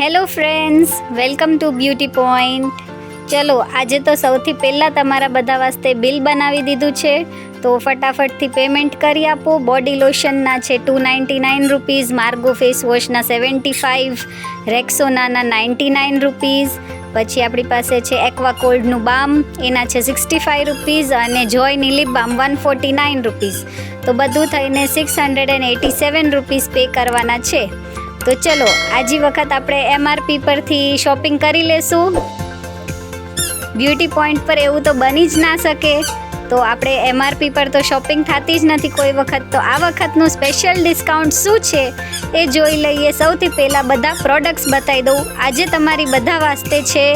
Hello friends, welcome to beauty point. ચલો, આજે તો સૌથી પહેલાં તમારા બધા વાસ્તે બિલ બનાવી દીધું છે, તો ફટાફટથી પેમેન્ટ કરી આપો. બોડી લોશનના છે 299 રૂપીઝ, માર્ગો ફેસ વોશના 75, રેક્સોનાના 99 રૂપીઝ. પછી આપણી પાસે છે એક્વાકોલ્ડનું બામ, એના છે 65 રૂપીઝ, અને જોયની લિપ બામ 149 રૂપીઝ. તો બધું થઈને 687 રૂપીઝ પે કરવાના છે. તો ચલો, આજી વખત આપણે MRP પરથી શોપિંગ કરી લેશું. બ્યુટી પોઈન્ટ પર એવું તો બની જ ના શકે, તો આપણે MRP પર તો શોપિંગ થતી જ નથી કોઈ વખત. તો આ વખતનું સ્પેશિયલ ડિસ્કાઉન્ટ શું છે એ જોઈ લઈએ. સૌથી પહેલાં બધા પ્રોડક્ટ્સ બતાવી દઉં. આજે તમારી બધા વાસ્તે છે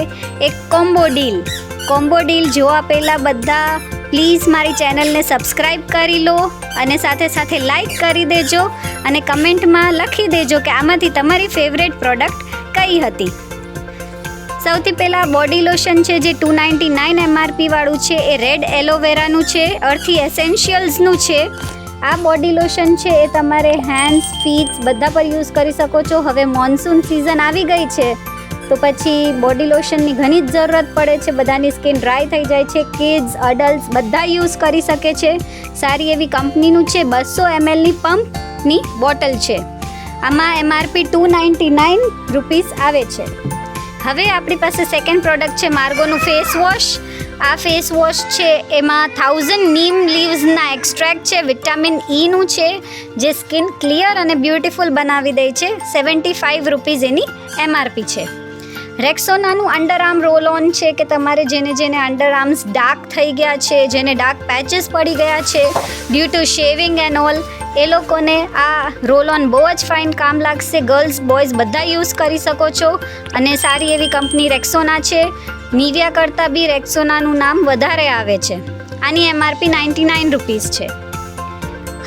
એક કોમ્બો ડીલ. જોવા પહેલાં બધા પ્લીઝ મારી ચેનલને સબસ્ક્રાઈબ કરી લો અને સાથે સાથે લાઈક કરી દેજો અને કમેન્ટમાં લખી દેજો કે આમાંથી તમારી ફેવરેટ પ્રોડક્ટ કઈ હતી. સૌથી પહેલાં બોડી લોશન છે જે 299 MRP વાળું છે, એ રેડ એલોવેરાનું છે, અર્થી એસેન્શિયલ્સનું છે. આ બોડી લોશન છે એ તમારે હેન્ડ્સ, ફીટ્સ બધા પર યુઝ કરી શકો છો. હવે મોન્સૂન સિઝન આવી ગઈ છે, તો પછી બોડી લોશનની ઘણી જ જરૂરત પડે છે. બધાની સ્કિન ડ્રાય થઈ જાય છે. કિડ્સ, અડલ્ટ્સ બધા યુઝ કરી શકે છે. સારી એવી કંપનીનું છે. 200 mlની પંપની બોટલ છે. આમાં MRP 299 રૂપીઝ આવે છે. હવે આપણી પાસે સેકન્ડ પ્રોડક્ટ છે માર્ગોનું ફેસ વોશ. આ ફેસ વોશ છે એમાં 1000 નીમ લીવ્સના એક્સ્ટ્રેક્ટ છે, વિટામિન ઈનું છે, જે સ્કિન ક્લિયર અને બ્યુટીફુલ બનાવી દે છે. 75 રૂપીઝ એની MRP છે. રેક્સોનાનું અંડર આર્મ રોલ ઓન છે કે તમારે જેને અંડર આર્મ્સ ડાર્ક થઈ ગયા છે, જેને ડાર્ક પેચીસ પડી ગયા છે due to shaving and all, એ લોકોને આ રોલ ઓન બહુ જ ફાઇન કામ લાગશે. ગર્લ્સ, બોયઝ બધા યુઝ કરી શકો છો. અને સારી એવી કંપની રેક્સોના છે. નિવિયા કરતાં બી રેક્સોનાનું નામ વધારે આવે છે. આની MRP 99 રૂપીઝ છે.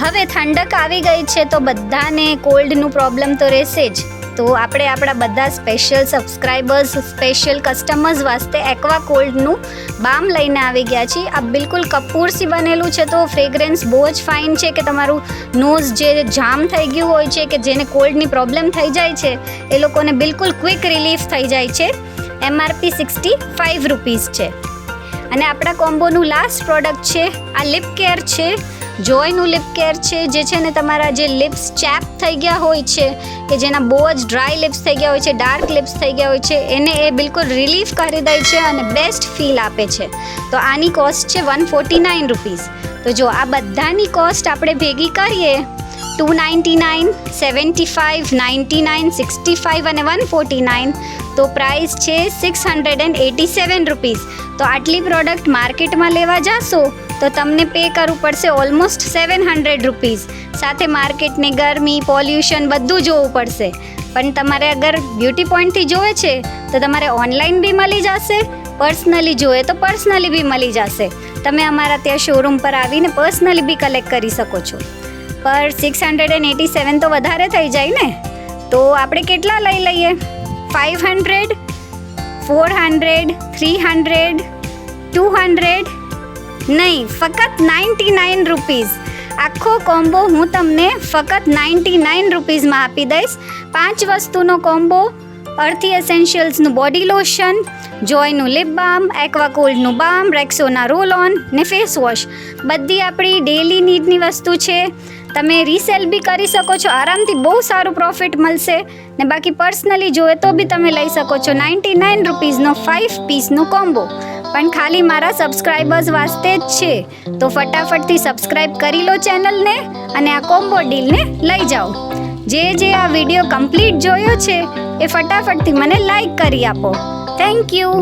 હવે ઠંડક આવી ગઈ છે તો બધાને કોલ્ડનું પ્રોબ્લેમ તો રહેશે જ. તો આપણે આપણા બધા સ્પેશિયલ સબસ્ક્રાઈબર્સ, સ્પેશિયલ કસ્ટમર્સ વાસ્તે એક્વાકોલ્ડનું બામ લઈને આવી ગયા છીએ. આ બિલકુલ કપૂરથી બનેલું છે, તો ફ્રેગ્રન્સ બહુ જ ફાઇન છે કે તમારું નોઝ જે જામ થઈ ગયું હોય છે, કે જેને કોલ્ડની પ્રોબ્લેમ થઈ જાય છે, એ લોકોને બિલકુલ ક્વિક રિલીફ થઈ જાય છે. MRP 65 રૂપીઝ છે. અને આપણા કોમ્બોનું લાસ્ટ પ્રોડક્ટ છે આ લિપ કેર છે. જોયનું લિપ કેર છે, જે છે ને તમારા જે લિપ્સ ચેપ થઈ ગયા હોય છે, કે જેના બહુ જ ડ્રાય લિપ્સ થઈ ગયા હોય છે, ડાર્ક લિપ્સ થઈ ગયા હોય છે, એને એ બિલકુલ રિલીફ કરી દે છે અને બેસ્ટ ફીલ આપે છે. તો આની કોસ્ટ છે 149 રૂપીઝ. તો જો આ બધાની કોસ્ટ આપણે ભેગી કરીએ 299, 75, 99, 65 અને 149, તો પ્રાઇસ છે 687 રૂપીઝ. તો આટલી પ્રોડક્ટ માર્કેટમાં લેવા જાશો તો તમને પે કરવું પડશે ઓલમોસ્ટ 700 રૂપીઝ. સાથે માર્કેટની ગરમી, પોલ્યુશન બધું જોવું પડશે. પણ તમારે અગર બ્યુટી પોઈન્ટથી જોવે છે તો તમારે ઓનલાઈન બી મળી જશે, પર્સનલી જોઈએ તો પર્સનલી બી મળી જશે. તમે અમારા ત્યાં શોરૂમ પર આવીને પર્સનલી બી કલેક્ટ કરી શકો છો. પર 687 તો વધારે થઈ જાય ને, તો આપણે કેટલા લઈ લઈએ? 500, 400, 300, 200? નહીં, ફક્ત 99 રૂપીઝ. આખો કોમ્બો હું તમને ફક્ત 99 રૂપીઝમાં આપી દઈશ. 5 વસ્તુનો કોમ્બો: અર્થી એસેન્શિયલ્સનું બોડી લોશન, જોયનું લિપ બામ, એક્વાકોલ્ડનું બામ, રેક્સોના રોલ ઓન ને ફેસ વોશ. બધી આપણી ડેલી નીડની વસ્તુ છે. તમે રીસેલ બી કરી શકો છો, આરામથી બહુ સારું પ્રોફિટ મળશે. ને બાકી પર્સનલી જોઈએ તો બી તમે લઈ શકો છો. 99 રૂપીઝનો 5 પીસનો કોમ્બો પણ ખાલી મારા સબસ્ક્રાઈબર્સ વાસ્તે જ છે. તો ફટાફટથી સબસ્ક્રાઈબ કરી લો ચેનલને અને આ કોમ્બો ડીલને લઈ જાઓ. જે આ વિડીયો કમ્પ્લીટ જોયો છે એ ફટાફટથી મને લાઈક કરી આપો. Thank you.